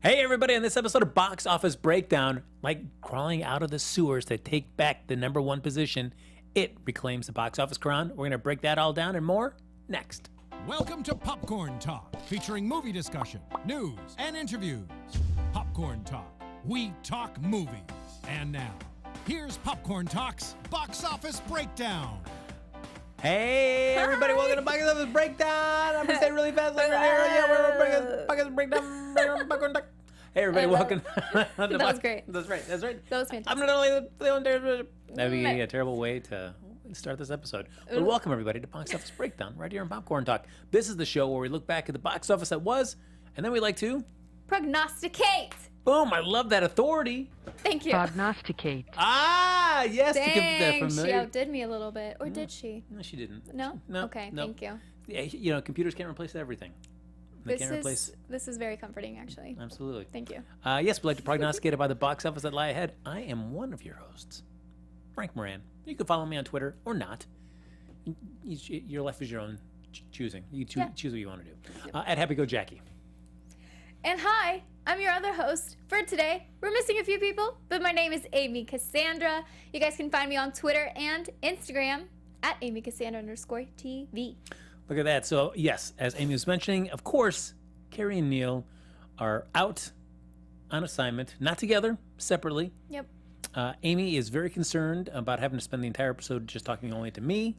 Hey everybody, on this episode of Box Office Breakdown, like crawling out of the sewers to take back the number one position, it reclaims the box office crown. We're going to break that all down and more next. Welcome to Popcorn Talk, featuring movie discussion, news, and interviews. Popcorn Talk, we talk movies. And now, here's Popcorn Talk's Box Office Breakdown. Hey everybody, welcome to Box Office Breakdown. I'm going to say it really fast. Yeah, we're breaking Box Office Breakdown. Popcorn Talk. Hey everybody, welcome. That was great. That's right. That was fantastic. I'm not only that would be a terrible way to start this episode. But welcome everybody to Box Office Breakdown right here on Popcorn Talk. This is the show where we look back at the box office that was, and then we like to prognosticate. Boom! I love that authority. Thank you. Prognosticate. Ah, yes. Dang, familiar. she outdid me a little bit, or did she? No, she didn't. No. No. Okay, no. thank you. Yeah, you know, computers can't replace everything. They can't replace. This is very comforting, actually. Absolutely. Thank you. Yes, we like to prognosticate about the box office that lie ahead. I am one of your hosts, Frank Moran. You can follow me on Twitter or not. Your life is your own choosing. You choose what you want to do. At Happy Go Jackie. And hi, I'm your other host for today. We're missing a few people, but my name is Amy Cassandra. You guys can find me on Twitter and Instagram at AmyCassandra_TV. Look at that. So, yes, as Amy was mentioning, of course, Kari and Neil are out on assignment, not together, separately. Yep. Amy is very concerned about having to spend the entire episode just talking only to me.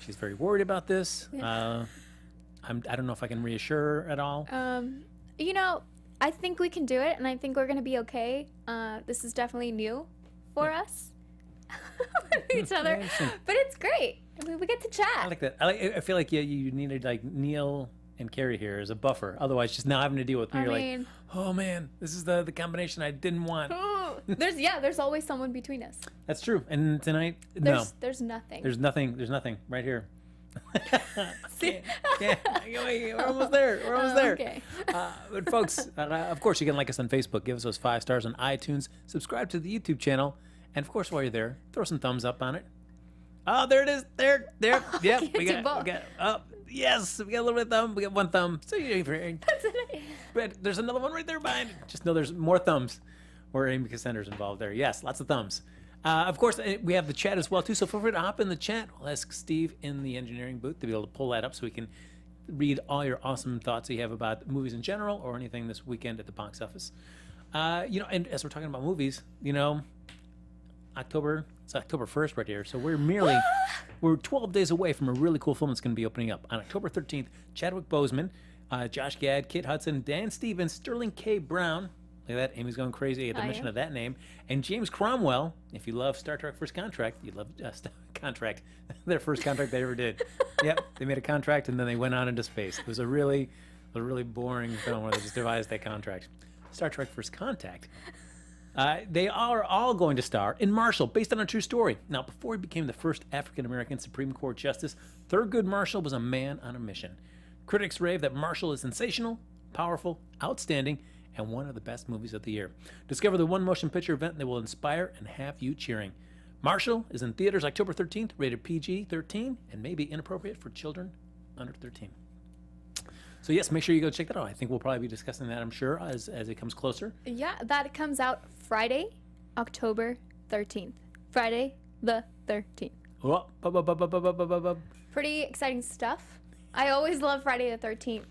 She's very worried about this. Yeah. I don't know if I can reassure her at all. You know, I think we can do it, and I think we're going to be okay. This is definitely new for us. Each other. But it's great. I mean, we get to chat. I like that. I feel like you needed like Neil and Kari here as a buffer. Otherwise, just now having to deal with me, like, oh man, this is the combination I didn't want. There's always someone between us. That's true. And tonight, there's nothing. There's nothing right here. We're almost there. Okay. But folks, of course, you can like us on Facebook, give us those 5 stars on iTunes, subscribe to the YouTube channel, and of course, while you're there, throw some thumbs up on it. Oh, there it is. There. Yep. We got up. Yes, we got a little bit of thumb. We got one thumb. So but there's another one right there behind it. Just know there's more thumbs where Amy Cassandra's involved there. Yes, lots of thumbs. Of course, we have the chat as well, too, so feel free to hop in the chat. We'll ask Steve in the engineering booth to be able to pull that up so we can read all your awesome thoughts you have about movies in general or anything this weekend at the box office. And as we're talking about movies, it's October 1st right here, so we're 12 days away from a really cool film that's going to be opening up. On October 13th, Chadwick Boseman, Josh Gad, Kit Hudson, Dan Stevens, Sterling K. Brown, look at that, Amy's going crazy at the mention of that name. And James Cromwell, if you love Star Trek First Contract, you love Contract, their first contract they ever did. Yep, they made a contract and then they went on into space. It was a really boring film where they just devised that contract. Star Trek First Contact. They are all going to star in Marshall, based on a true story. Now, before he became the first African-American Supreme Court Justice, Thurgood Marshall was a man on a mission. Critics rave that Marshall is sensational, powerful, outstanding, and one of the best movies of the year. Discover the one motion picture event that will inspire and have you cheering. Marshall is in theaters October 13th, rated PG-13, and may be inappropriate for children under 13. So yes, make sure you go check that out. I think we'll probably be discussing that, I'm sure, as it comes closer. Yeah, that comes out Friday, October 13th. Friday the 13th. Oh, Pretty exciting stuff. I always love Friday the 13th.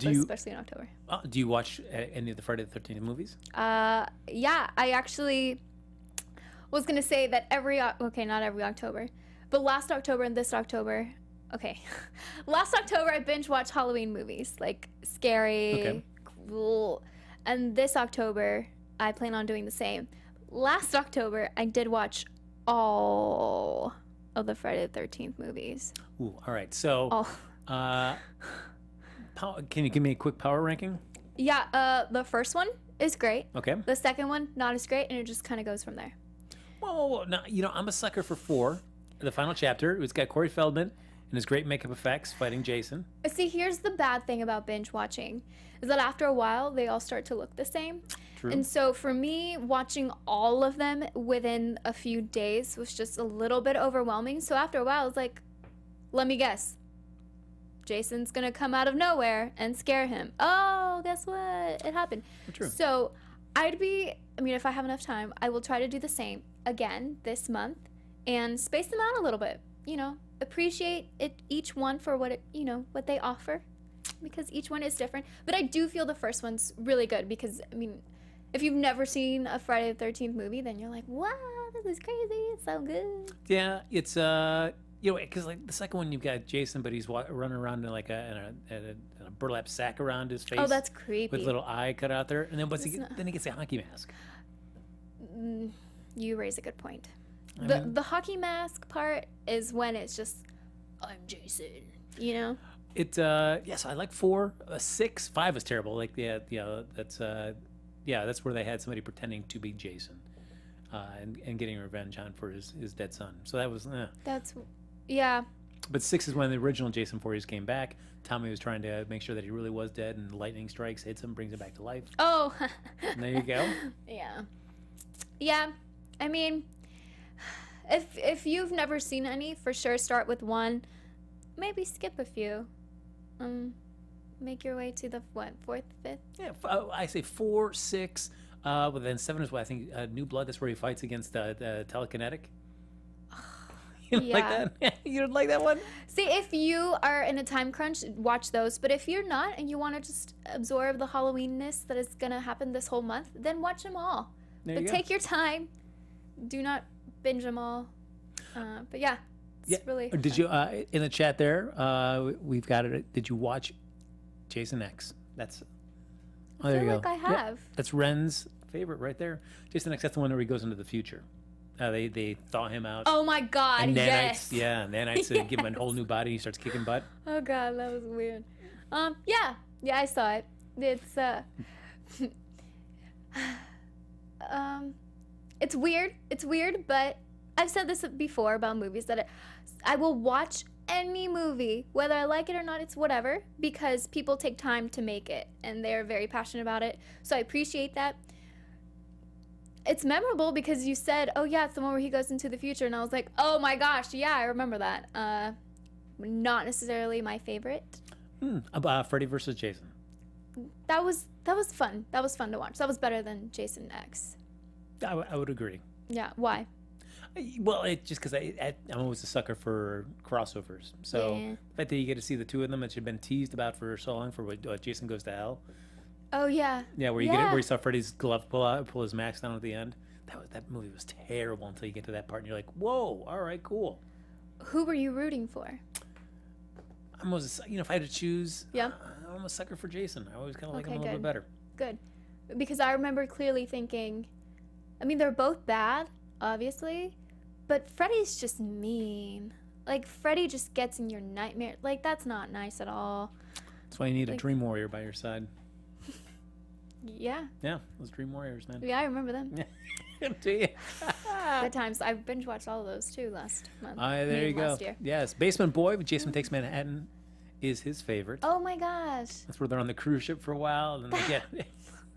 Especially in October. Do you watch any of the Friday the 13th movies? Yeah, I actually was going to say that not every October, but last October and this October, last October I binge watched Halloween movies, like scary, cool, and this October I plan on doing the same. Last October I did watch all of the Friday the 13th movies. Ooh, all right, so... Can you give me a quick power ranking? Yeah, the first one is great. Okay. The second one, not as great, and it just kind of goes from there. Whoa. Now, I'm a sucker for 4, the final chapter. It's got Corey Feldman and his great makeup effects fighting Jason. See, here's the bad thing about binge watching, is that after a while, they all start to look the same. True. And so for me, watching all of them within a few days was just a little bit overwhelming. So after a while, I was like, let me guess. Jason's gonna come out of nowhere and scare him. Oh, oh, guess what? It happened. True. So if I have enough time, I will try to do the same again this month and space them out a little bit. Appreciate each one for what they offer, because each one is different. But I do feel the first one's really good because, if you've never seen a Friday the 13th movie, then you're like, wow, this is crazy. It's so good. Yeah, it's because like the second one you've got Jason, but he's running around in like a burlap sack around his face. Oh, that's creepy. With a little eye cut out there, and then then he gets a hockey mask. You raise a good point. The hockey mask part is when it's just, I'm Jason. It yes, I like 4, 6, 5 is terrible. Like that's where they had somebody pretending to be Jason, and getting revenge on for his dead son. So that was yeah. But 6 is when the original Jason Voorhees came back. Tommy was trying to make sure that he really was dead, and lightning strikes, hits him, brings him back to life. Oh. And there you go. Yeah. If you've never seen any, for sure start with 1. Maybe skip a few. Make your way to the 4th, 5th? Yeah, I say 4, 6, but then 7 is what I think New Blood. That's where he fights against telekinetic. You don't like that? You don't like that one? See, if you are in a time crunch, watch those. But if you're not and you want to just absorb the Halloweenness that is going to happen this whole month, then watch them all. But take your time. Do not binge them all. But yeah, it's really fun. Did you, in the chat there, we've got it. Did you watch Jason X? That's... Oh, there you go. I have. That's Ren's favorite right there. Jason X, that's the one where he goes into the future. They thaw him out. Oh my God, and yes. Nanites give him a whole new body. He starts kicking butt. Oh God, that was weird. Yeah, I saw it. It's it's weird. It's weird, but I've said this before about movies that I will watch any movie, whether I like it or not, it's whatever, because people take time to make it and they're very passionate about it. So I appreciate that. It's memorable because you said, oh yeah, it's the one where he goes into the future, and I was like, oh my gosh, yeah, I remember that. Not necessarily my favorite. About Freddy versus Jason. That was fun. That was fun to watch. That was better than Jason X. I would agree. Yeah, why? Well, just because I'm always a sucker for crossovers. So the fact that you get to see the two of them, that you've been teased about for so long, for what Jason Goes to Hell. Oh yeah. Yeah, where you saw Freddy's glove pull his mask down at the end. That movie was terrible until you get to that part, and you're like, whoa, all right, cool. Who were you rooting for? I'm always, if I had to choose, yeah, I'm a sucker for Jason. I always kind of like him a little bit better. Good, because I remember clearly thinking, they're both bad, obviously, but Freddy's just mean. Like, Freddy just gets in your nightmare. Like, that's not nice at all. That's why you need a Dream Warrior by your side. Yeah. Yeah, those Dream Warriors, man. Yeah, I remember them. Do you? Good times. I binge watched all of those too last month. There you go. Last year. Yes, Basement Boy with Jason Takes Manhattan is his favorite. Oh my gosh. That's where they're on the cruise ship for a while, and then they get.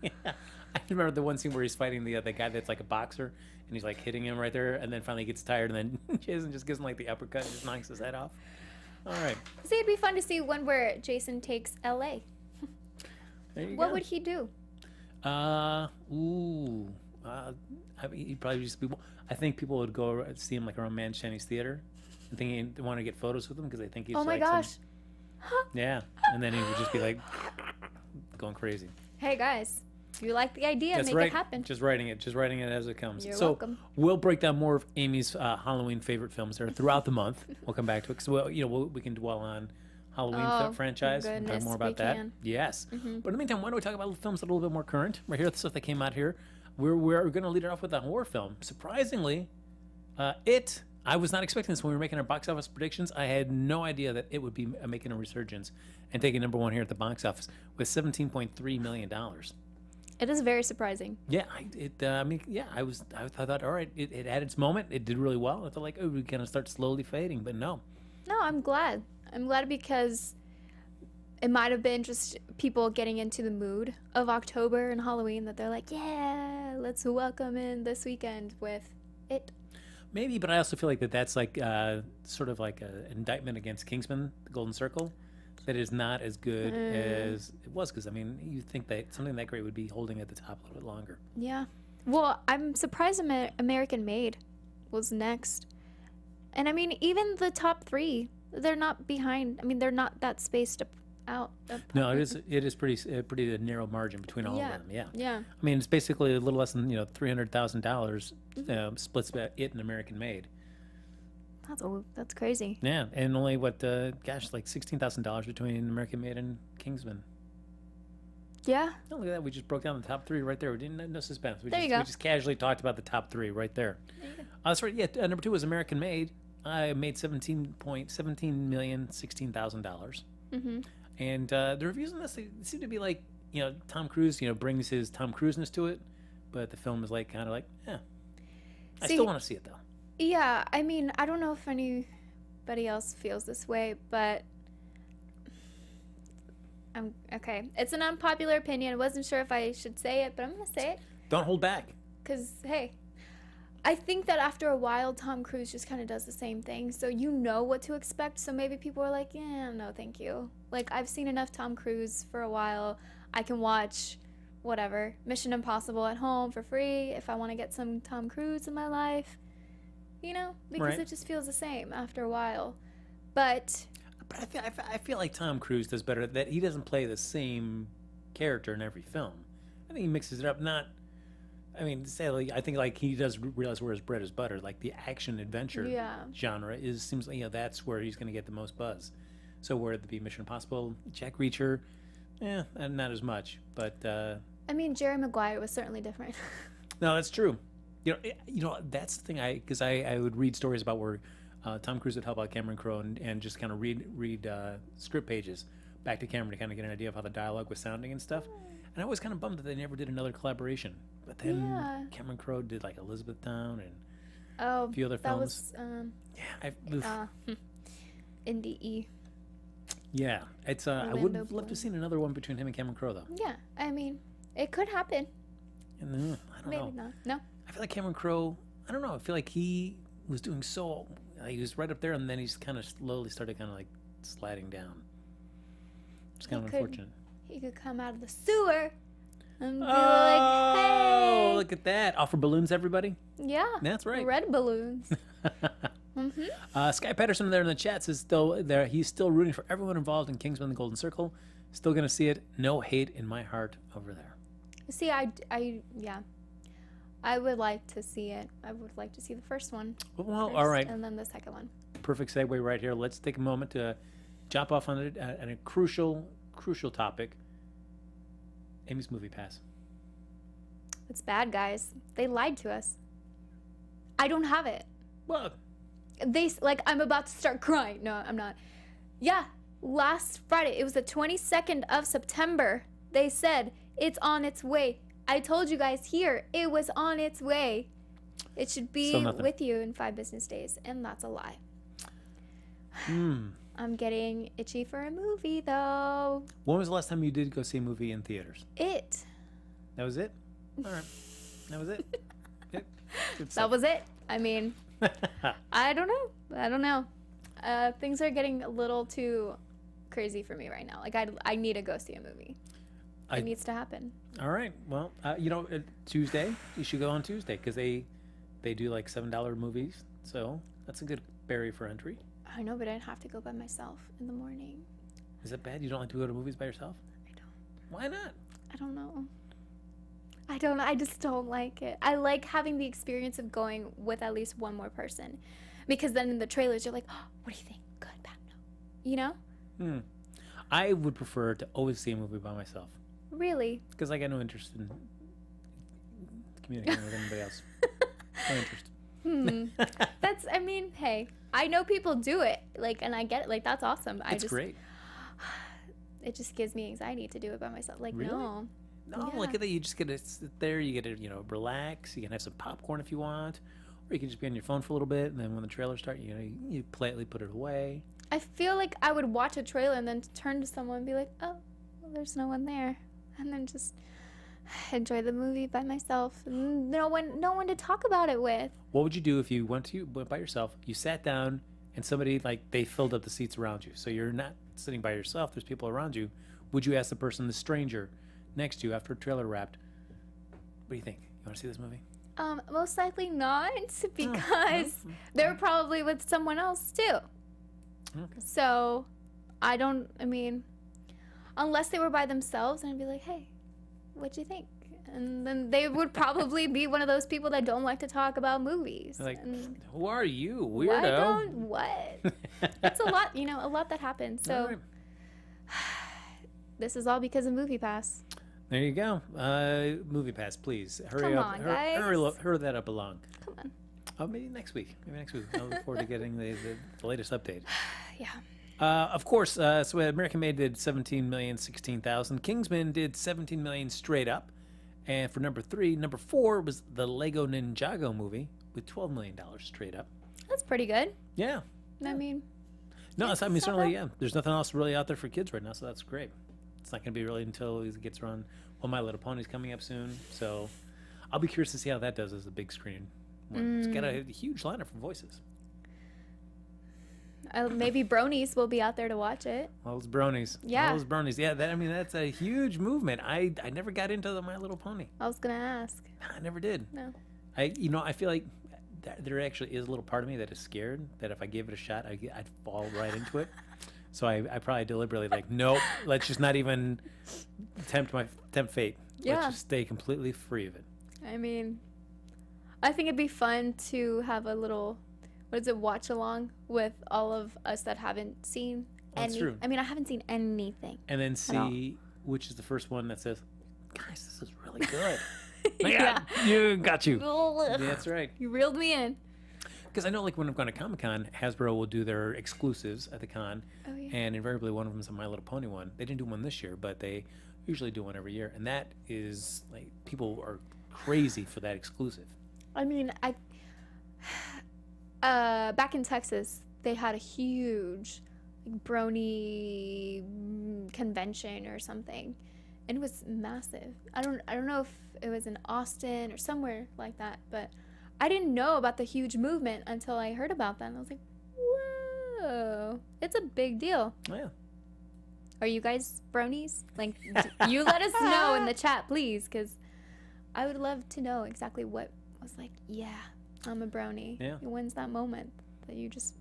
Yeah. I remember the one scene where he's fighting the guy that's like a boxer, and he's like hitting him right there, and then finally gets tired, and then Jason just gives him like the uppercut and just knocks his head off. All right. See, it'd be fun to see one where Jason takes L.A. There you go. What would he do? He'd probably just be. I think people would go see him like around Manchani's Theater, and think they want to get photos with him because they think he's. Oh my like gosh. Yeah, and then he would just be like going crazy. Hey guys, if you like the idea, That's make right. it happen. Just writing it as it comes. You're so welcome. We'll break down more of Amy's Halloween favorite films there throughout the month. We'll come back to it because we can dwell on Halloween franchise. Goodness, talk more about that. can. Yes. Mm-hmm. But in the meantime, why don't we talk about films that are a little bit more current? Right here, the stuff that came out here. We're going to lead it off with a horror film. Surprisingly, It. I was not expecting this when we were making our box office predictions. I had no idea that it would be making a resurgence and taking number one here at the box office with $17.3 million. It is very surprising. Yeah, I thought, all right, it had its moment. It did really well. I thought, like, oh, we're going to start slowly fading, but no. No, I'm glad. I'm glad because it might have been just people getting into the mood of October and Halloween that they're like, yeah, let's welcome in this weekend with It. Maybe, but I also feel like that's like sort of like an indictment against Kingsman, The Golden Circle. that is not as good as it was. Because, I mean, you think that something that great would be holding at the top a little bit longer. Yeah. Well, I'm surprised American Made was next. And I mean, even the top 3, they're not behind. I mean, they're not that spaced out. No, it is pretty a narrow margin between all of them. Yeah. Yeah. I mean, it's basically a little less than $300,000 splits it and American Made. That's crazy. Yeah, and only like $16,000 between American Made and Kingsman. Yeah. Oh, look at that! We just broke down the top 3 right there. We didn't no suspense. There you go. We just casually talked about the top 3 right there. That's right. Yeah, number 2 was American Made. I made $17,016,000. Mm-hmm. And the reviews on this they seem to be like, Tom Cruise, brings his Tom Cruiseness to it, but the film is like kind of like, I still want to see it though. Yeah, I mean, I don't know if anybody else feels this way, but okay. It's an unpopular opinion. I wasn't sure if I should say it, but I'm gonna say it. Don't hold back. Cause hey, I think that after a while, Tom Cruise just kind of does the same thing, so you know what to expect. So maybe people are like, yeah, no, thank you. Like I've seen enough Tom Cruise for a while. I can watch whatever Mission Impossible at home for free if I want to get some Tom Cruise in my life. Because Right. it just feels the same after a while. But I feel like Tom Cruise does better that he doesn't play the same character in every film. I think he mixes it up. I think like he does realize where his bread is buttered. Like the action adventure genre seems like that's where he's going to get the most buzz. So where it be Mission Impossible, Jack Reacher, and not as much. But I mean, Jerry Maguire was certainly different. no, that's true. That's the thing. Because I would read stories about where Tom Cruise would help out Cameron Crowe and just kind of read script pages back to Cameron to kind of get an idea of how the dialogue was sounding and stuff. And I was kind of bummed that they never did another collaboration. But then Cameron Crowe did like Elizabethtown and a few other films. That was NDE. Yeah, it's I would have loved to have seen another one between him and Cameron Crowe though. Yeah, I mean, it could happen. And, I don't know. Maybe not. No. I feel like Cameron Crowe. I don't know. I feel like he was doing so. He was right up there, and then he's kind of slowly started kind of like sliding down. It's kind of unfortunate. He could come out of the sewer and be Oh, like, "Hey, look at that! Offer balloons, everybody." yeah, That's right. red balloons." Sky Patterson there in the chat says still there. He's still rooting for everyone involved in Kingsman: The Golden Circle. Still gonna see it. No hate in my heart over there. See, I would like to see it. I would like to see the first one. Well, first, all right. and then the second one. Perfect segue right here. Let's take a moment to jump off on a crucial topic. Amy's Movie Pass. It's bad, guys. They lied to us. I don't have it. Well, I'm about to start crying. No, I'm not. Yeah, last Friday, it was the 22nd of September. They said it's on its way. I told you guys here, it was on its way. It should be with you in 5 business days, and that's a lie. I'm getting itchy for a movie, though. When was the last time you did go see a movie in theaters? It. That was it? All right. That was it? Yeah. That was it. I mean, I don't know. Things are getting a little too crazy for me right now. Like, I need to go see a movie. It needs to happen. All right. Well, Tuesday, you should go on Tuesday because they do like $7 movies. So that's a good barrier for entry. I know, but I'd have to go by myself in the morning. Is it bad? You don't like to go to movies by yourself? I don't. Why not? I don't know. I just don't like it. I like having the experience of going with at least one more person. Because then in the trailers, you're like, oh, what do you think? Good, bad, no. You know? I would prefer to always see a movie by myself. Really? Because I got no interest in communicating with anybody else. No interest. Hey, I know people do it. Like, and I get it. Like, that's awesome. It's great. It just gives me anxiety to do it by myself. Like, really? No. No, Yeah. look at that. You just get to sit there. You get to, relax. You can have some popcorn if you want. Or you can just be on your phone for a little bit. And then when the trailers start, you politely put it away. I feel like I would watch a trailer and then turn to someone and be like, oh, well, there's no one there. And then just enjoy the movie by myself. No one to talk about it with. What would you do if you went by yourself, you sat down, and somebody like they filled up the seats around you, so you're not sitting by yourself. There's people around you. Would you ask the person, the stranger, next to you after a trailer wrapped? What do you think? You want to see this movie? Most likely not, because they're probably with someone else too. Okay. So, I mean, unless they were by themselves, and I'd be like, hey, what'd you think? And then they would probably be one of those people that don't like to talk about movies. Like, and who are you, why weirdo? what? It's a lot, a lot that happens. So, All right. this is all because of Movie Pass. There you go. Movie Pass, please. Hurry Come up. on, guys. Hurry that up along. Come on. Oh, maybe next week. I look forward to getting the latest update. Yeah. Of course, so American Made did 17 million, 16,000. Kingsman did 17 million straight up. And for number 4 was the Lego Ninjago movie with $12 million straight up. That's pretty good. Yeah. I mean, No, it's I mean, not certainly, bad. yeah. There's nothing else really out there for kids right now, so that's great. It's not going to be really until it gets around. Well, My Little Pony's coming up soon, so I'll be curious to see how that does as a big screen one. It's got a huge lineup for voices. maybe Bronies will be out there to watch it. All those bronies. Yeah. All those bronies. Yeah, that's a huge movement. I never got into the My Little Pony. I was gonna ask. I never did. No. I feel like there actually is a little part of me that is scared that if I gave it a shot, I'd fall right into it. So I probably deliberately like, nope, let's just not even tempt fate. Yeah. Let's just stay completely free of it. I mean, I think it'd be fun to have a little, watch along with all of us that haven't seen That's any. true. I mean, I haven't seen anything. And then all. see which is the first one that says, guys, this is really good. Yeah. You got you. Ugh. That's right. You reeled me in. Because I know, like, when I've gone to Comic-Con, Hasbro will do their exclusives at the con, Oh, yeah. and invariably one of them is a My Little Pony one. They didn't do one this year, but they usually do one every year, and that is, like, people are crazy for that exclusive. I mean, back in Texas, they had a huge brony convention or something, and it was massive. I don't know if it was in Austin or somewhere like that, but I didn't know about the huge movement until I heard about that, and I was like, whoa, it's a big deal. Oh, yeah. Are you guys bronies? Like, you let us know in the chat, please, because I would love to know exactly what was like, yeah, I'm a brony. Yeah. When's that moment that you just,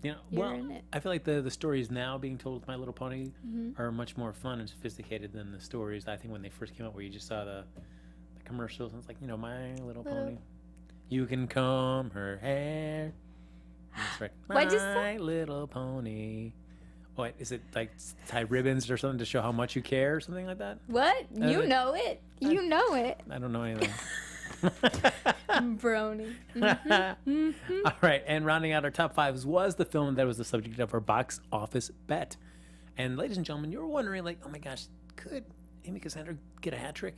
You know, you're well, in it? I feel like the stories now being told with My Little Pony are much more fun and sophisticated than the stories, I think, when they first came out, where you just saw the commercials, and it's like, My Little Pony. You can comb her hair. That's right. What'd you My Little Pony. Oh, wait, is it like tie ribbons or something to show how much you care or something like that? What? You know it. You know it. I don't know anything. Brony. All right, and rounding out our top fives was the film that was the subject of our box office bet. And ladies and gentlemen, you were wondering, like, oh my gosh, could Amy Cassandra get a hat trick?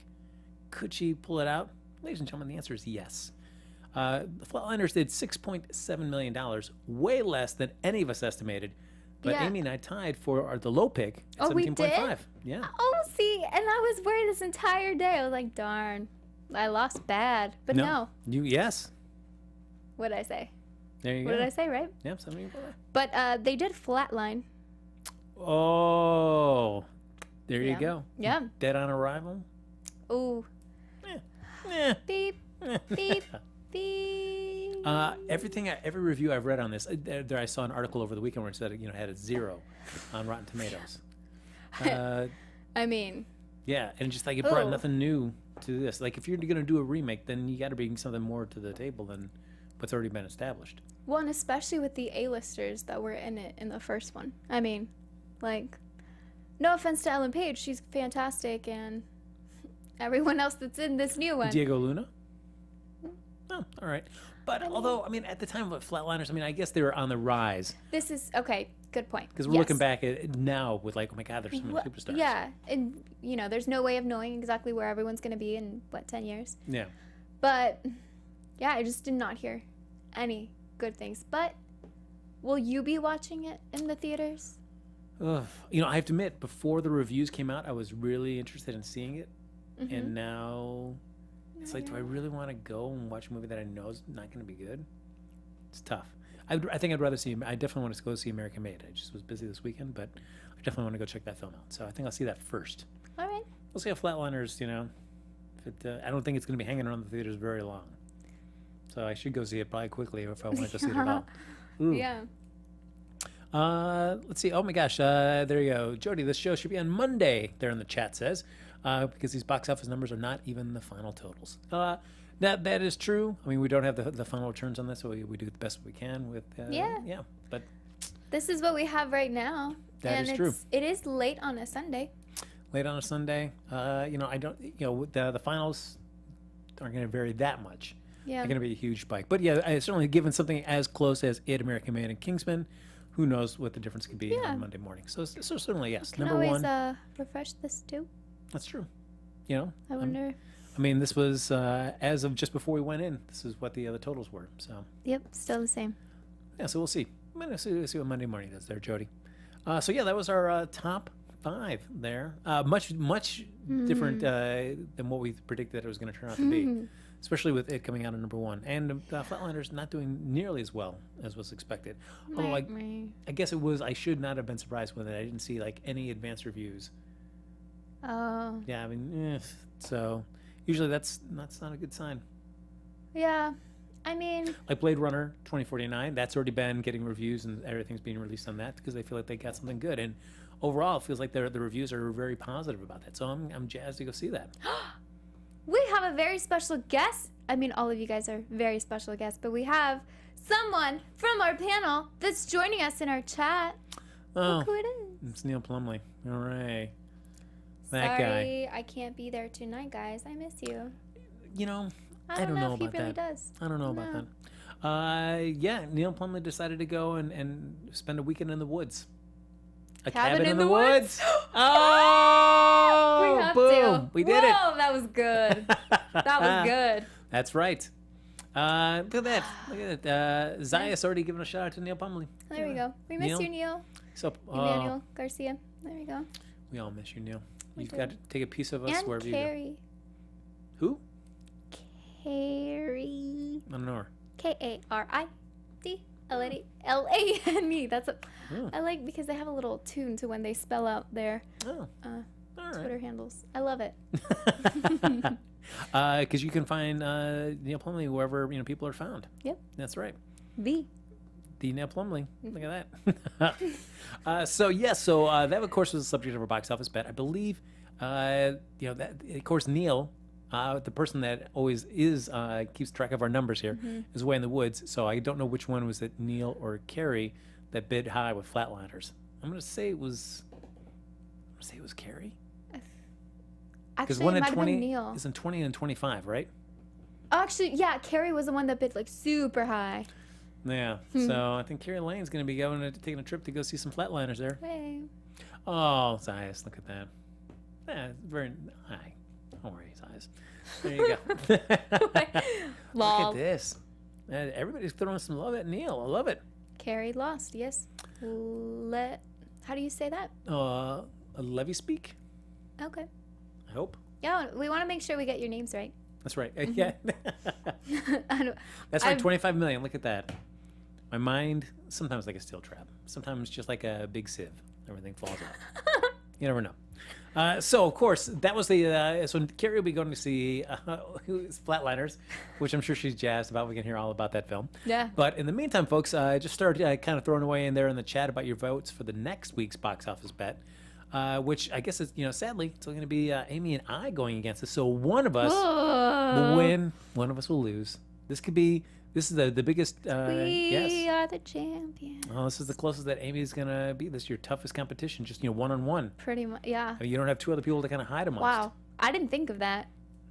Could she pull it out? Ladies and gentlemen, the answer is yes. The Flatliners did $6.7 million, way less than any of us estimated. But Yeah. Amy and I tied for the low pick at Oh, we 17.5. did? Yeah. Oh, see, and I was worried this entire day. I was like, darn, I lost bad. But no. Yes. What did I say? There you What go. did I say, right? Yep, 17.5. But they did Flatline. Oh, there you Yeah. go. Yeah. Dead on Arrival. Ooh. Eh. Beep, beep, beep. Every review I've read on this, there I saw an article over the weekend where it said it had a 0 on Rotten Tomatoes. I mean, Yeah, and just like it brought Ooh. nothing new to this. Like if you're going to do a remake, then you got to bring something more to the table than what's already been established. well, and especially with the A-listers that were in it in the first one. I mean, like, no offense to Ellen Page, she's fantastic, and everyone else that's in this new one. Diego Luna. Oh, all right. But although, I mean, at the time of Flatliners, I mean, I guess they were on the rise This is okay. Good point. because we're looking back at it now with like, oh my God, there's so many superstars. Yeah, and there's no way of knowing exactly where everyone's gonna be in 10 years. Yeah. But yeah, I just did not hear any good things. But will you be watching it in the theaters? Ugh. I have to admit, before the reviews came out, I was really interested in seeing it, Mm-hmm. and now it's like, do I really want to go and watch a movie that I know is not going to be good? It's tough. I think I'd rather see. I definitely want to go see American Made. I just was busy this weekend, but I definitely want to go check that film out. So I think I'll see that first. All right. We'll see how Flatliners. If it, I don't think it's going to be hanging around the theaters very long. So I should go see it probably quickly if I want to go see it at all. Ooh. Yeah. Let's see. Oh my gosh. There you go. Jody, this show should be on Monday, there in the chat says, because these box office numbers are not even the final totals. That is true. I mean, we don't have the final returns on this, so we do the best we can with. Yeah. But this is what we have right now. That is true. It is late on a Sunday. Late on a Sunday. I don't. The finals aren't going to vary that much. Yeah. They're going to be a huge spike. But yeah, certainly given something as close as It, American Made, and Kingsman, who knows what the difference could be on Monday morning. So certainly, yes. Can Number always, one. refresh this too. That's true. I wonder. I mean, this was as of just before we went in. This is what the other totals were. So. Yep, still the same. Yeah, so we'll see. I'm gonna see what Monday morning does there, Jody. So yeah, that was our top 5 there. Much different than what we predicted it was going to turn out to be, especially with it coming out at number 1, and Flatliners not doing nearly as well as was expected. Although I guess it was. I should not have been surprised with it. I didn't see like any advanced reviews. Oh. Yeah, I mean, so usually that's not a good sign. Yeah. I mean, like Blade Runner 2049, that's already been getting reviews and everything's being released on that because they feel like they got something good. And overall, it feels like the reviews are very positive about that. So I'm jazzed to go see that. We have a very special guest. I mean, all of you guys are very special guests, but we have someone from our panel that's joining us in our chat. Oh, look who it is. It's Neil Plumley. All right. That guy. I can't be there tonight, guys. I miss you. I don't know if he about really that. does. I don't know about that. Yeah, Neil Plumley decided to go and spend a weekend in the woods. A cabin in the woods. Oh, we have boom. to. We did it. Whoa, that was good. That was good. That's right. Look at that. Look at that. Zaya's already given a shout out to Neil Plumley. There we go. We miss you, Neil. So, Emmanuel Garcia. There we go. We all miss you, Neil. You've got to take a piece of us and wherever Kari. you go. Who? Kari. I don't know her. Karidlane. That's what I like because they have a little tune to when they spell out their Twitter handles. I love it. Because you can find Neil Plumley wherever people are found. Yep. That's right. The Neil Plumley. Look at that. So that of course was the subject of our box office bet. I believe that of course Neil, the person that always keeps track of our numbers here, is away in the woods. So I don't know which one was it, Neil or Kari, that bid high with Flatliners. I'm gonna say it was Kari. Because actually, one it at might have 20 been Neil. is in 20 and 25, right? Actually, yeah, Kari was the one that bid like super high. Yeah. So I think Kari Lane's gonna be taking a trip to go see some Flatliners there. Hey. Oh, Zias, look at that. Yeah, very high. Don't worry, Zias. There you go. Lol. Look at this. Everybody's throwing some love at Neil. I love it. Kari lost. Yes. How do you say that? A Levy speak. Okay. I hope. Yeah, we want to make sure we get your names right. That's right. Yeah. That's right. 25 million. Look at that. My mind, sometimes like a steel trap. Sometimes just like a big sieve. Everything falls out. You never know. So, of course, that was so Kari will be going to see Flatliners, which I'm sure she's jazzed about. We can hear all about that film. Yeah. But in the meantime, folks, just started kind of throwing away in there in the chat about your votes for the next week's box office bet, which I guess is, sadly, it's going to be Amy and I going against us. So one of us will win, one of us will lose. This is the biggest. We are the champions. Oh, this is the closest that Amy's going to be. This is your toughest competition, just, one-on-one. Pretty much, yeah. I mean, you don't have two other people to kind of hide amongst. Wow. I didn't think of that.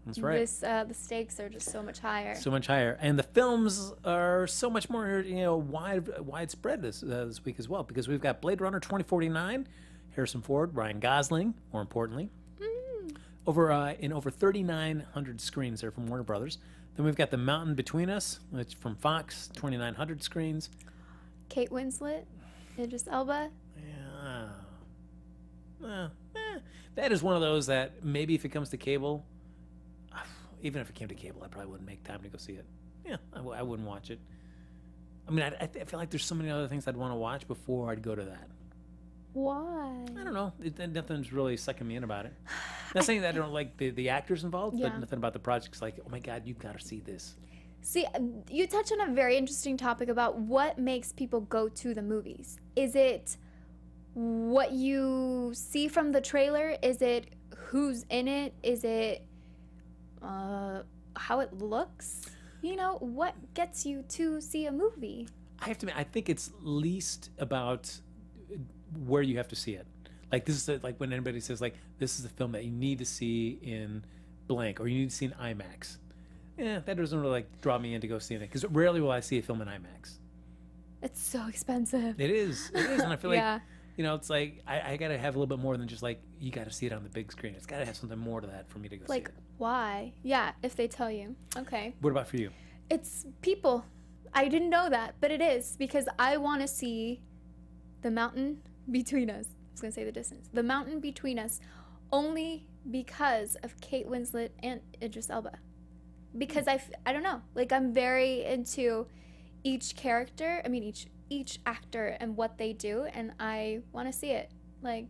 That's right. The stakes are just so much higher. So much higher. And the films are so much more, widespread this week as well, because we've got Blade Runner 2049, Harrison Ford, Ryan Gosling, more importantly, in over 3,900 screens there from Warner Brothers. Then we've got The Mountain Between Us, which from Fox, 2,900 screens. Kate Winslet, Idris Elba. Yeah. That is one of those that maybe if it comes to cable, even if it came to cable, I probably wouldn't make time to go see it. Yeah, I wouldn't watch it. I mean, I feel like there's so many other things I'd want to watch before I'd go to that. Why? I don't know. Nothing's really sucking me in about it. Not saying that I don't like the actors involved, Yeah. but nothing about the project's like, oh my God, you've got to see this. See, you touch on a very interesting topic about what makes people go to the movies. Is it what you see from the trailer? Is it who's in it? Is it how it looks? You know, what gets you to see a movie? I have to admit, I think it's least about where you have to see it. Like this is like when anybody says like this is a film that you need to see in blank or you need to see in IMAX. Yeah, that doesn't really like draw me in to go see it because rarely will I see a film in IMAX. It's so expensive. It is, and I feel Yeah. like it's like I gotta have a little bit more than just like you gotta see it on the big screen. It's gotta have something more to that for me to go see Like, it. why? Yeah, if they tell you. Okay. What about for you? It's people. I didn't know that, but it is because I want to see the mountain between us. I was going to say the distance. The mountain between us only because of Kate Winslet and Idris Elba. Because I don't know. Like, I'm very into each character. I mean, each actor and what they do, and I want to see it. Like,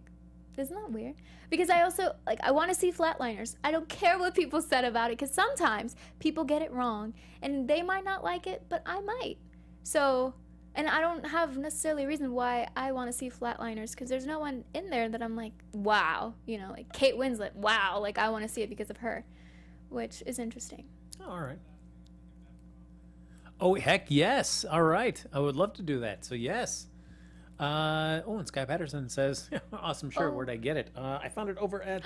isn't that weird? Because I also, like, I want to see Flatliners. I don't care what people said about it, because sometimes people get it wrong, and they might not like it, but I might. So, and I don't have necessarily a reason why I want to see Flatliners, because there's no one in there that I'm like, wow, like Kate Winslet, wow, like I want to see it because of her, which is interesting. Oh, all right. Oh, heck yes. All right. I would love to do that. So, yes. And Sky Patterson says, awesome shirt. Oh. Where'd I get it? I found it over at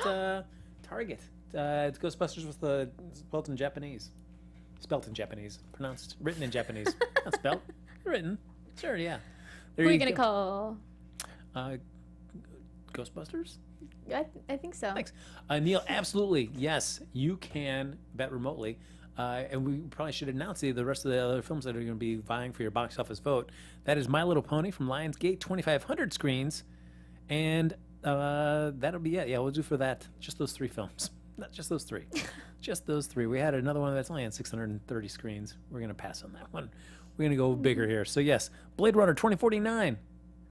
Target. It's Ghostbusters with the spelt in Japanese. Spelt in Japanese. Written in Japanese. Not spelt. Written. Sure, yeah. There Who are you you going to go. call? Ghostbusters? I think so. Thanks. Neil, absolutely. Yes, you can bet remotely. And we probably should announce the rest of the other films that are going to be vying for your box office vote. That is My Little Pony from Lionsgate, 2,500 screens. And that'll be it. Yeah, we'll do for that. Just those 3 films. Not just those 3. Just those 3. We had another one that's only on 630 screens. We're going to pass on that one. We're going to go bigger here. So, yes, Blade Runner 2049,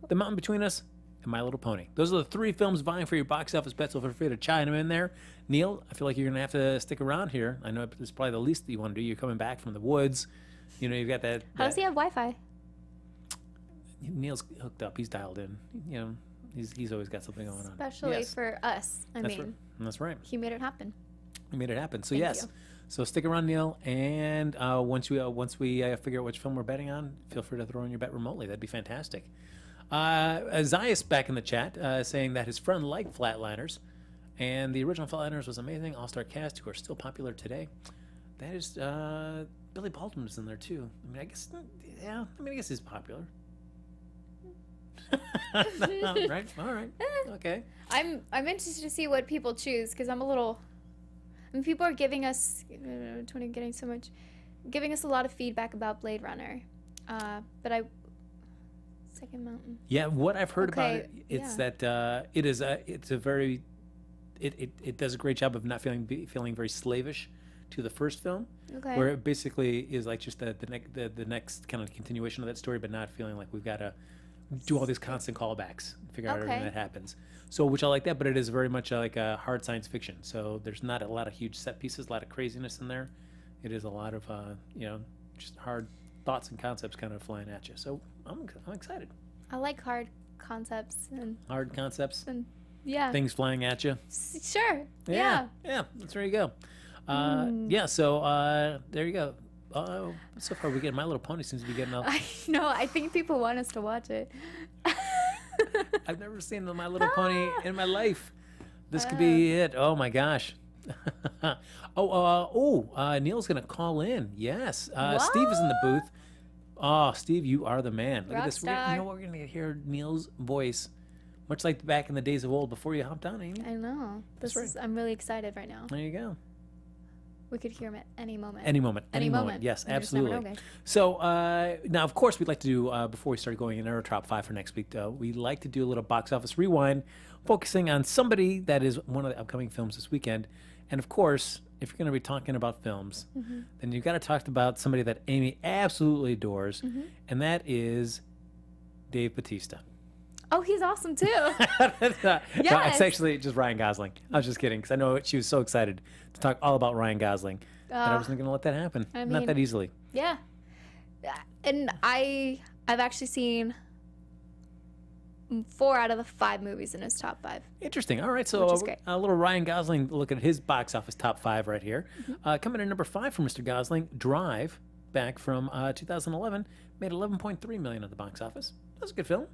The Mountain Between Us, and My Little Pony. Those are the 3 films vying for your box office bet, so feel free to chime them in there. Neil, I feel like you're going to have to stick around here. I know it's probably the least that you want to do. You're coming back from the woods. You've got that. How does he have Wi-Fi? Neil's hooked up. He's dialed in. He's always got something going on. Especially Yes. for us. I That's mean, right. That's right. he made it happen. We made it happen. So Thank yes. you. So stick around, Neil, and once we figure out which film we're betting on, feel free to throw in your bet remotely. That'd be fantastic. Zayas back in the chat saying that his friend liked Flatliners, and the original Flatliners was amazing. All-star cast who are still popular today. That is Billy Baldwin is in there too. I mean, I guess he's popular. Right? All right. Okay. I'm interested to see what people choose because people are giving us giving us a lot of feedback about Blade Runner, but Second Mountain. Yeah, what I've heard about Okay, it, it's yeah. that it does a great job of not feeling very slavish to the first film, Okay. where it basically is like just the next kind of continuation of that story, but not feeling like we've got to do all these constant callbacks and figure out everything Okay. that happens. So, which I like that, but it is very much like a hard science fiction. So there's not a lot of huge set pieces, a lot of craziness in there. It is a lot of just hard thoughts and concepts kind of flying at you. So I'm excited. I like hard concepts and Hard concepts, yeah. things flying at you. Sure. Yeah. Yeah. That's where you go. Yeah. So there you go. So far we get My Little Pony seems to be getting a. I know. I think people want us to watch it. I've never seen My Little Pony in my life. This could be it. Oh my gosh. Neil's gonna call in. Yes. Steve is in the booth. Oh, Steve, you are the man. Look at this. Rockstar. We're gonna hear Neil's voice, much like back in the days of old before you hopped on, Amy. I know. That's right. I'm really excited right now. There you go. We could hear him at any moment. Any moment. Any moment. Yes, You just never know, absolutely. guys. So now, of course, we'd like to do, before we start going in our top 5 for next week, we'd like to do a little box office rewind, focusing on somebody that is one of the upcoming films this weekend. And of course, if you're going to be talking about films, Mm-hmm. then you've got to talk about somebody that Amy absolutely adores, Mm-hmm. and that is Dave Bautista. Oh, he's awesome too. No, it's Yes. actually just Ryan Gosling. I was just kidding because I know she was so excited to talk all about Ryan Gosling that I wasn't going to let that happen. I Not mean- that easily. Yeah. And I've actually seen 4 out of the 5 movies in his top 5. Interesting. All right, so Which is great. a little Ryan Gosling look at his box office top 5 right here. Mm-hmm. Coming in number 5 for Mr. Gosling, Drive, back from 2011, made $11.3 million at the box office. That was a good film.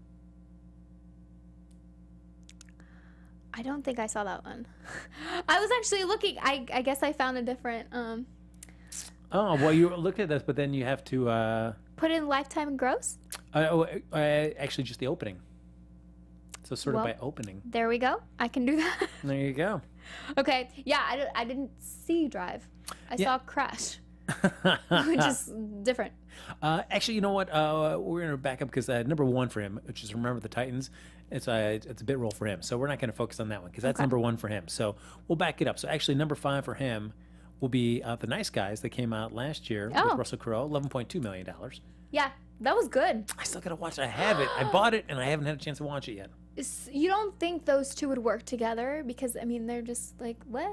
I don't think I saw that one. I was actually looking. I guess I found a different. Oh, well, you looked at this, but then you have to Put in Lifetime Gross. actually just the opening. So sort of Well- by opening. There we go. I can do that. There you go. Okay. Yeah, I didn't see Drive. I Yeah. saw Crash, which is different. Actually, you know what? We're going to back up because number 1 for him, which is Remember the Titans, it's a bit role for him. So we're not going to focus on that one because that's Okay. number 1 for him. So we'll back it up. So actually, number 5 for him will be The Nice Guys that came out last year with Oh. Russell Crowe, $11.2 million. Yeah, that was good. I still got to watch it. I have it. I bought it, and I haven't had a chance to watch it yet. You don't think those two would work together because I mean they're just like what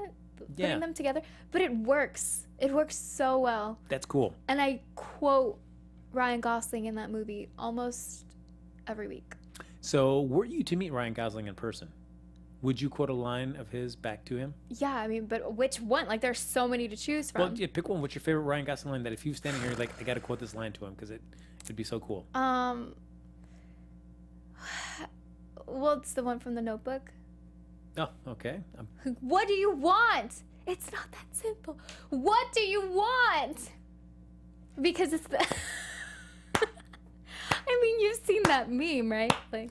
Yeah. putting them together, but it works. It works so well. That's cool. And I quote Ryan Gosling in that movie almost every week. So were you to meet Ryan Gosling in person, would you quote a line of his back to him? Yeah, I mean, but which one? Like, there's so many to choose from. Well, yeah, pick one. What's your favorite Ryan Gosling line that if you standing here, like, I got to quote this line to him because it'd be so cool. Well, it's the one from The Notebook. Oh, okay. What do you want? It's not that simple. What do you want? Because it's the. I mean, you've seen that meme, right? Like.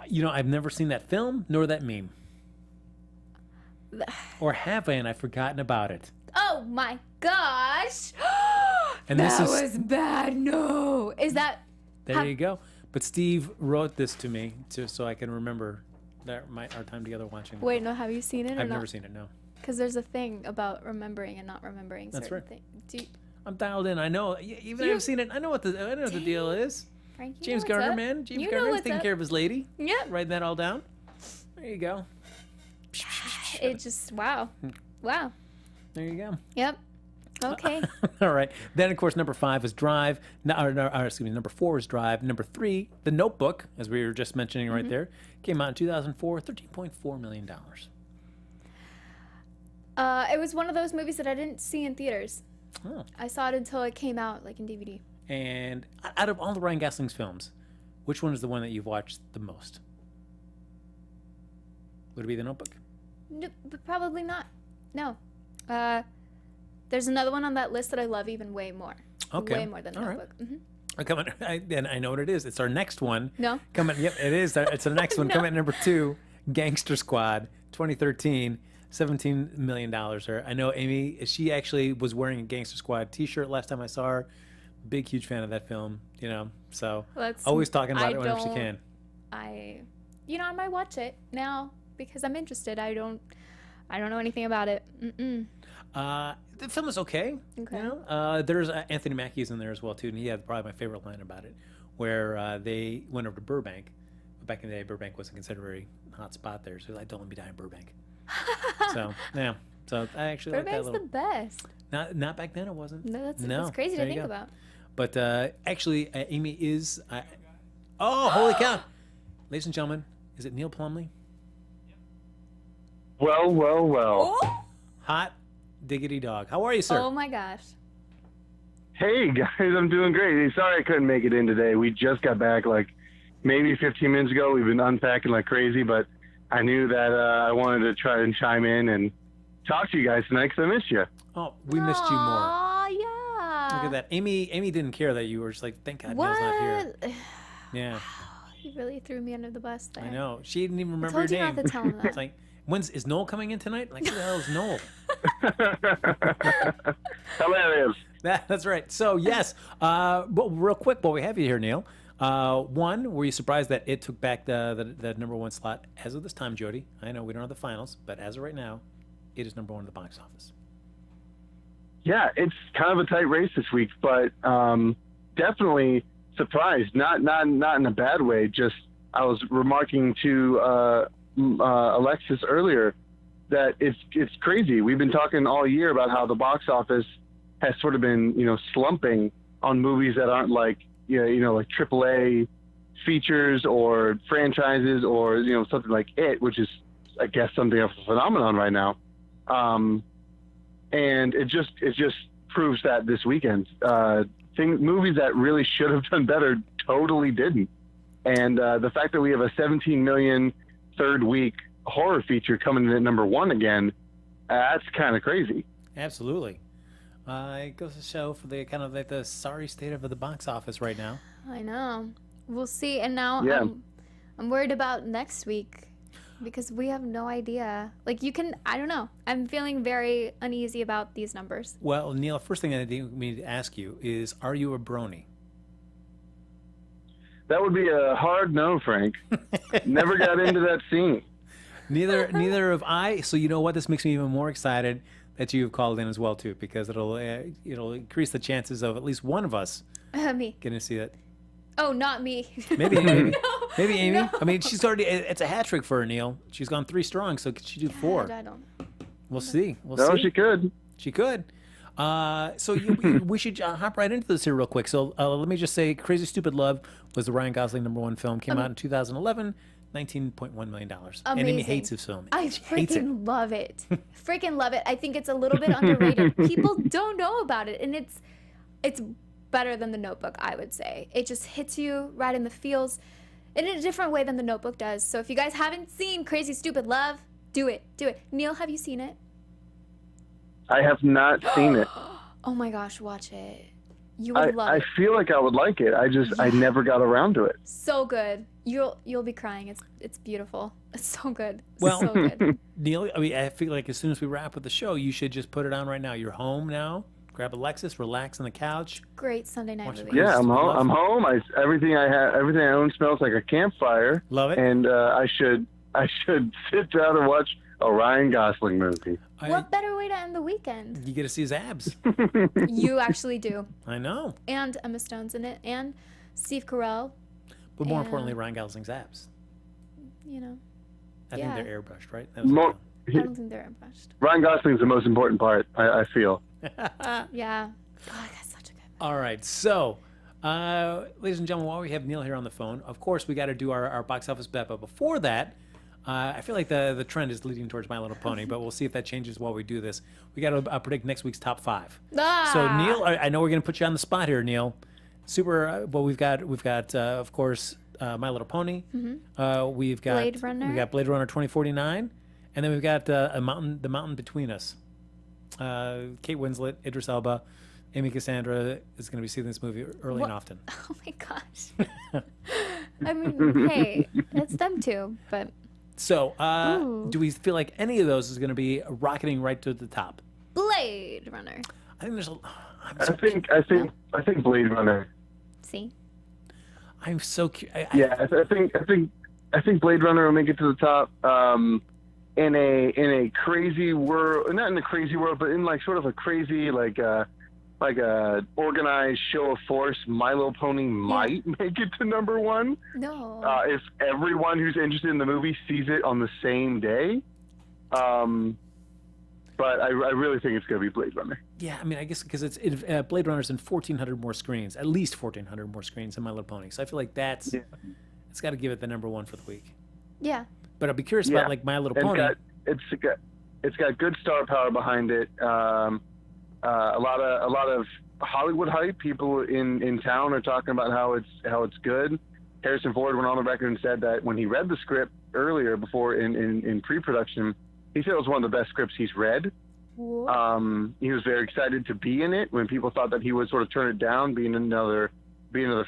You know, I've never seen that film nor that meme. Or have I, and I've forgotten about it. Oh my gosh! And that this is was bad. No, is that? there you go. But Steve wrote this to me so I can remember our time together watching. Wait, no. Have you seen it or I've not? never seen it. No, Because there's a thing about remembering and not remembering That's certain right. things. I'm dialed in. I know. Even if I've seen it. I know what the deal is. Frank, you James know what's Garner, up. man. James You know Garner's what's taking up. care of his lady. Yep. Writing that all down. There you go. It just wow. Wow. There you go. Yep. Okay. All right. Then, of course, number 5 is Drive. Excuse me. Number 4 is Drive. Number 3, The Notebook, as we were just mentioning right there, came out in 2004, $13.4 million. It was one of those movies that I didn't see in theaters. Oh. I saw it until it came out, like in DVD. And out of all the Ryan Gosling's films, which one is the one that you've watched the most? Would it be The Notebook? No, but probably not. No. There's another one on that list that I love even way more. Okay. Way more than All right. Notebook. Then I know what it is. It's our next one. No? Coming. Yep, it is. It's our next one. No. Coming at number 2, Gangster Squad, 2013, $17 million. I know Amy. She actually was wearing a Gangster Squad T-shirt last time I saw her. Big, huge fan of that film. You know, so always talking about it whenever she can. I might watch it now because I'm interested. I don't know anything about it. Mm-mm. The film is okay. Okay. You know, there's Anthony Mackie's in there as well too, and he had probably my favorite line about it, where they went over to Burbank. But back in the day, Burbank wasn't considered a very hot spot there, so he was like, "Don't let me die in Burbank." So yeah, so I actually like that Burbank's little. the best. Not back then, it wasn't. No, that's No, crazy there to you think go. about. But actually, Amy is. Oh, holy cow! Ladies and gentlemen, is it Neil Plumley? Well. Oh, Hot diggity dog. How are you, sir? oh my gosh. Hey, guys, I'm doing great. Sorry I couldn't make it in today. We just got back like maybe 15 minutes ago. We've been unpacking like crazy, but I knew that I wanted to try and chime in and talk to you guys tonight because I missed you. Oh, we missed you more. Aw, yeah. Look at that. Amy didn't care that you were just like, thank God Neil's not here. What? Yeah, You really threw me under the bus there. I know. She didn't even remember told your you name. not to tell him that. It's like, is Noel coming in tonight? Like, who the hell is Noel? Hilarious. That's right. So, yes. But real quick, while we have you here, Neil. One, were you surprised that it took back the number 1 slot as of this time, Jody? I know we don't have the finals, but as of right now, it is number 1 in the box office. Yeah, it's kind of a tight race this week, but definitely surprised. Not in a bad way. Just I was remarking to Alexis earlier that it's crazy. We've been talking all year about how the box office has sort of been slumping on movies that aren't like like AAA features or franchises or something like It, which is I guess something of a phenomenon right now. And it just proves that this weekend, movies that really should have done better totally didn't. And the fact that we have a 17 million third week horror feature coming in at number 1 again, that's kind of crazy. Absolutely. It goes to show for the kind of like the sorry state of the box office right now. I know. We'll see. And now I'm worried about next week because we have no idea. Like I don't know. I'm feeling very uneasy about these numbers. Well, Neil, first thing I think we need to ask you is, are you a brony? That would be a hard no, Frank. Never got into that scene. Neither have I. So you know what? This makes me even more excited that you've called in as well too, because it'll increase the chances of at least one of us Me. getting to see it. Oh, not me. Maybe Amy. Maybe Amy. No. I mean, she's already. It's a hat trick for her, Neil. She's gone 3 strong, so could she do 4? I don't. We'll see. We'll No, see. she could. She could. So we should hop right into this here real quick. So let me just say, Crazy Stupid Love was the Ryan Gosling #1 film. Came out in 2011. $19.1 million. And Amy hates his film. I She hates it. freaking love it. Freaking love it. I think it's a little bit underrated. People don't know about it, and it's better than The Notebook, I would say. It just hits you right in the feels in a different way than The Notebook does. So if you guys haven't seen Crazy Stupid Love, do it. Neil, have you seen it? I have not seen it. Oh my gosh, watch it. You would love I it. feel like I would like it. I never got around to it. So good. You'll be crying. It's beautiful. It's so good. Well- So good. Neil, I mean, I feel like as soon as we wrap with the show, you should just put it on right now. You're home now. Grab Alexis, relax on the couch. Great Sunday night Watch it. movie. Yeah, I'm home. Love. I'm home. Everything I own smells like a campfire. Love it. And I should sit down and watch a Ryan Gosling movie. What better way to end the weekend? You get to see his abs. You actually do. I know. And Emma Stone's in it, and Steve Carell. But more And- importantly, Ryan Gosling's abs. You know, I Yeah. think they're airbrushed, right? That was Mo- I don't think they're impressed. Ryan Gosling's the most important part, I feel. Yeah. Oh, that's such a good. All right. So, ladies and gentlemen, while we have Neil here on the phone, of course, we got to do our box office bet. But before that, I feel like the trend is leading towards My Little Pony, but we'll see if that changes while we do this. We got to predict next week's top 5. Ah! So, Neil, I know we're going to put you on the spot here, Neil. Super. Well, we've got of course, My Little Pony. We've got Blade Runner. We got Blade Runner 2049, and then we've got the mountain between us. Kate Winslet, Idris Elba, Amy Cassandra is going to be seeing this movie early and often. Oh my gosh. I mean, hey, it's them too, but So, Ooh. do we feel like any of those is going to be rocketing right to the top? Blade Runner. I think there's a. I think Blade Runner. See? I'm so curious. Yeah, I think Blade Runner will make it to the top. In a crazy world, not in a crazy world, but in like sort of a crazy like a organized show of force, My Little Pony might make it to number 1 No. if everyone who's interested in the movie sees it on the same day. But I really think it's going to be Blade Runner. Yeah, I mean, I guess because Blade Runner's in 1,400 more screens, at least 1,400 more screens than My Little Pony. So I feel like it's got to give it the number 1 for the week. Yeah. But I'll be curious about like My Little And Pony. it's got good star power behind it. A lot of Hollywood hype. People in town are talking about how it's good. Harrison Ford went on the record and said that when he read the script earlier, before in pre-production, he said it was one of the best scripts he's read. Whoa. He was very excited to be in it when people thought that he would sort of turn it down, being another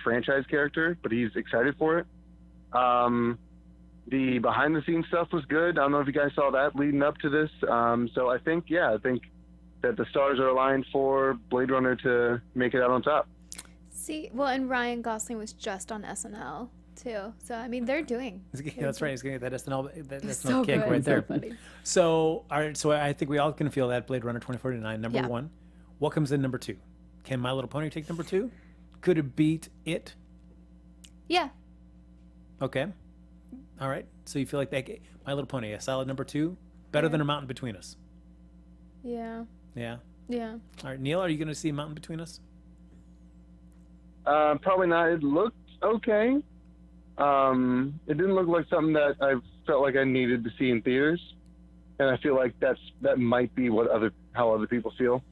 franchise character, but he's excited for it. The behind the scenes stuff was good. I don't know if you guys saw that leading up to this. So I think that the stars are aligned for Blade Runner to make it out on top. See, well, and Ryan Gosling was just on SNL too. So I mean, they're doing. Yeah, that's right. He's going to get that SNL So kick good, right so there. funny. So, all right. So I think we all can feel that Blade Runner 2049, number Yeah. 1. What comes in number 2? Can My Little Pony take number 2? Could it beat it? Yeah. Okay. All right. So you feel like that My Little Pony, a solid number 2? Better than A Mountain Between Us? Yeah. Yeah. Yeah. All right. Neil, are you going to see A Mountain Between Us? Probably not. It looked okay. It didn't look like something that I felt like I needed to see in theaters, and I feel like that might be how other people feel,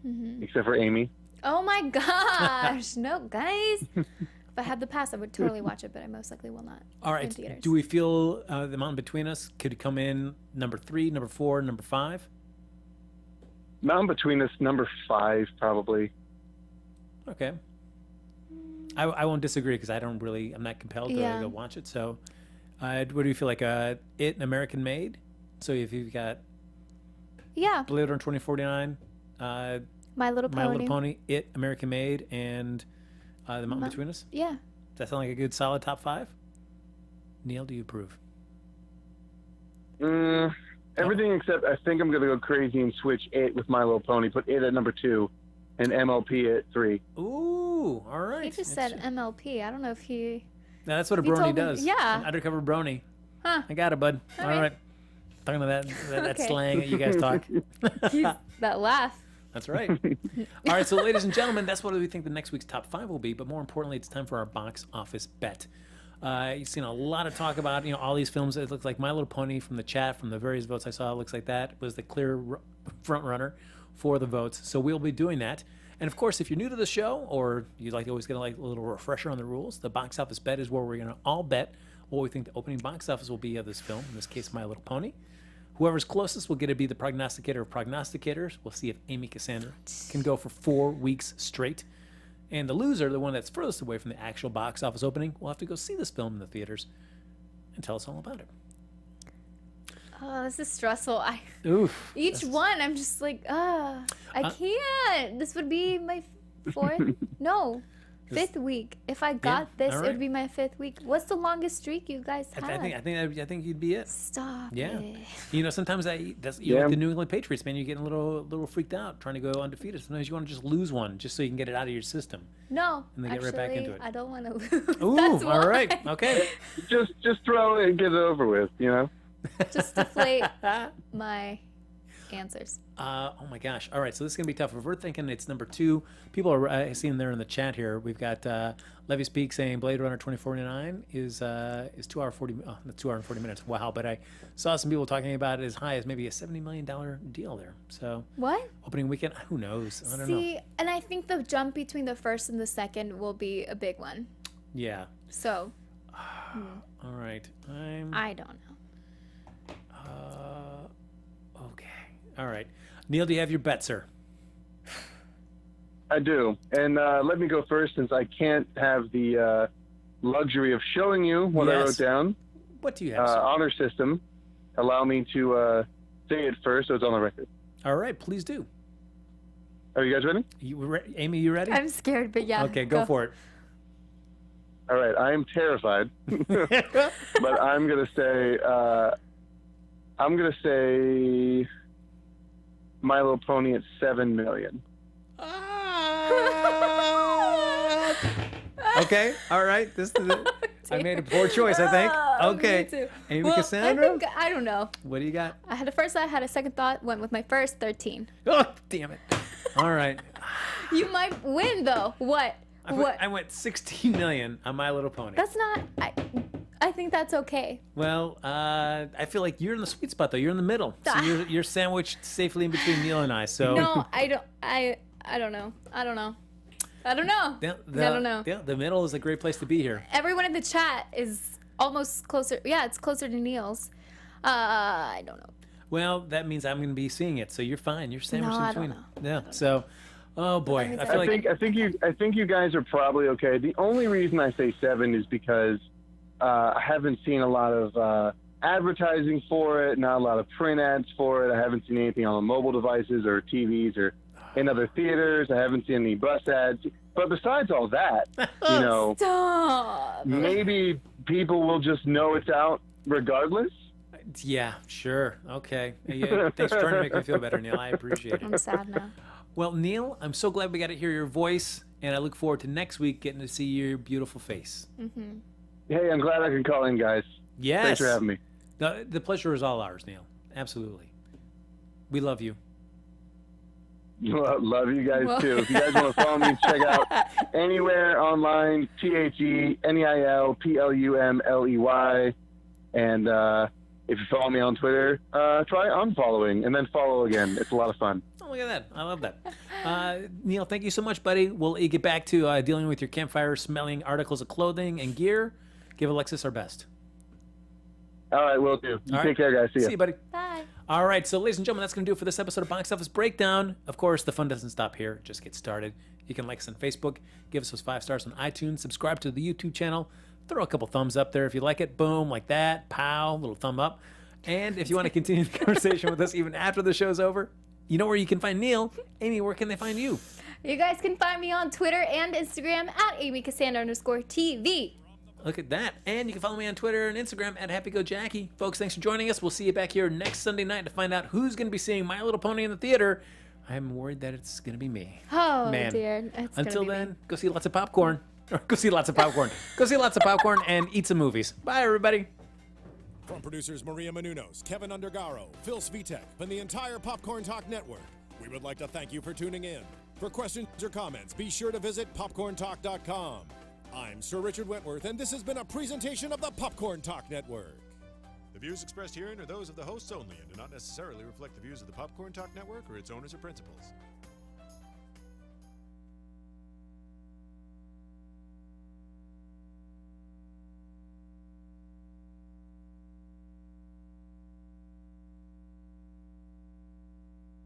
except for Amy. Oh my gosh. No, guys. If I had the pass, I would totally watch it, but I most likely will not. All In right. theaters. Do we feel The Mountain Between Us could come in number 3, number 4, number 5? Mountain Between Us, number 5, probably. Okay. I won't disagree because I'm not compelled to Yeah. go watch it. So, what do you feel like? It, an American Made? So if you've got Yeah. Blade Runner 2049, My Little Pony. My Little Pony, It, American Made, and The Mountain Between Us? Yeah. Does that sound like a good solid top 5? Neil, do you approve? Everything except I think I'm going to go crazy and switch It with My Little Pony, put It at number 2, and MLP at 3. Ooh, all right. He just said MLP. I don't know if he... No, that's what a he brony told me- does. yeah. An undercover brony. Huh. I got it, bud. All right. right. Talking to that Okay. slang that you guys talk. That laugh. That's right. All right, so ladies and gentlemen, that's what we think the next week's top 5 will be. But more importantly, it's time for our box office bet. You've seen a lot of talk about all these films. It looks like My Little Pony from the chat, from the various votes I saw. It looks like that was the clear front runner for the votes. So we'll be doing that. And of course, if you're new to the show or you'd like to always get a little refresher on the rules, the box office bet is where we're going to all bet what we think the opening box office will be of this film. In this case, My Little Pony. Whoever's closest will get to be the prognosticator of prognosticators. We'll see if Amy Cassandra can go for 4 weeks straight. And the loser, the one that's furthest away from the actual box office opening, will have to go see this film in the theaters and tell us all about it. Oh, this is stressful. Oof. Each one, I'm just like, I can't. This would be my 4th? No. 5th week. If I got this, all it right. would be my 5th week. What's the longest streak you guys have? I think you'd be it. Stop Yeah. it. Sometimes like the New England Patriots, man, you get a little freaked out trying to go undefeated. Sometimes you want to just lose one just so you can get it out of your system. No, And then get actually, right back into it. I don't want to lose. Ooh, That's all why. right. Okay. Just throw it and get it over with, Just deflate my answers. Oh my gosh. All right, so this is going to be tough. If we're thinking it's number 2, people are seeing there in the chat here. We've got Levy Speak saying Blade Runner 2049 is 2 hour 40 2 hour and 40 minutes. Wow, but I saw some people talking about it as high as maybe a $70 million deal there. So What? opening weekend, who knows? I don't See, know. and I think the jump between the first and the second will be a big one. Yeah. So, All right. I don't know. Okay. All right. Neil, do you have your bet, sir? I do. And let me go first since I can't have the luxury of showing you what I Yes. wrote down. What do you have, sir? Honor system. Allow me to say it first so it's on the record. All right, please do. Are you guys ready? Amy, you ready? I'm scared, but yeah. Okay, go for it. All right. I am terrified, but I'm gonna say My Little Pony at 7 million. Okay, all right. I made a poor choice, I think. Okay. Me too. Amy Well, Cassandra? I don't know. What do you got? I had a first thought, I had a second thought, went with my first, 13. Oh, damn it. All right. You might win, though. What? I went 16 million on My Little Pony. That's not... I think that's okay. Well, I feel like you're in the sweet spot, though. You're in the middle. So you're sandwiched safely in between Neil and I. So No, I don't... I don't know. I don't know. I don't know. I don't know. Yeah, the middle is a great place to be here. Everyone in the chat is almost closer. Yeah, it's closer to Neil's. I don't know. Well, that means I'm going to be seeing it, so you're fine. You're sandwiched No, in I don't between. know. Yeah. So, oh boy, means I feel like I think you guys are probably okay. The only reason I say 7 is because I haven't seen a lot of advertising for it, not a lot of print ads for it. I haven't seen anything on mobile devices or TVs or in other theaters. I haven't seen any bus ads. But besides all that, Stop. maybe people will just know it's out regardless. Yeah, sure. Okay. Yeah, thanks for trying to make me feel better, Neil. I appreciate I'm it. sad now. Well, Neil, I'm so glad we got to hear your voice, and I look forward to next week getting to see your beautiful face. Hey, I'm glad I could call in, guys. Yes. Thanks for having me. The pleasure is all ours, Neil. Absolutely. We love you. Love you guys, too. If you guys want to follow me, check out anywhere online, TheNeilPlumley. And if you follow me on Twitter, try unfollowing and then follow again. It's a lot of fun. Oh, look at that. I love that. Neil, thank you so much, buddy. We'll get back to dealing with your campfire smelling articles of clothing and gear. Give Alexis our best. All right, will do. Take care, guys. See ya. See you, buddy. Bye. All right, so ladies and gentlemen, that's going to do it for this episode of Box Office Breakdown. Of course, the fun doesn't stop here. It just gets started. You can like us on Facebook, give us those 5 stars on iTunes, subscribe to the YouTube channel, throw a couple thumbs up there if you like it. Boom, like that. Pow, little thumb up. And if you want to continue the conversation with us even after the show's over, you know where you can find Neil. Amy, where can they find you? You guys can find me on Twitter and Instagram at AmyCassandra_TV. Look at that. And you can follow me on Twitter and Instagram at HappyGoJackie. Folks, thanks for joining us. We'll see you back here next Sunday night to find out who's going to be seeing My Little Pony in the theater. I'm worried that it's going to be me. Oh, Man. dear. Until then, go see lots of popcorn. Or go see lots of popcorn. Go see lots of popcorn and eat some movies. Bye, everybody. From producers Maria Menounos, Kevin Undergaro, Phil Svitek, and the entire Popcorn Talk Network, we would like to thank you for tuning in. For questions or comments, be sure to visit popcorntalk.com. I'm Sir Richard Wentworth, and this has been a presentation of the Popcorn Talk Network. The views expressed herein are those of the hosts only and do not necessarily reflect the views of the Popcorn Talk Network or its owners or principals.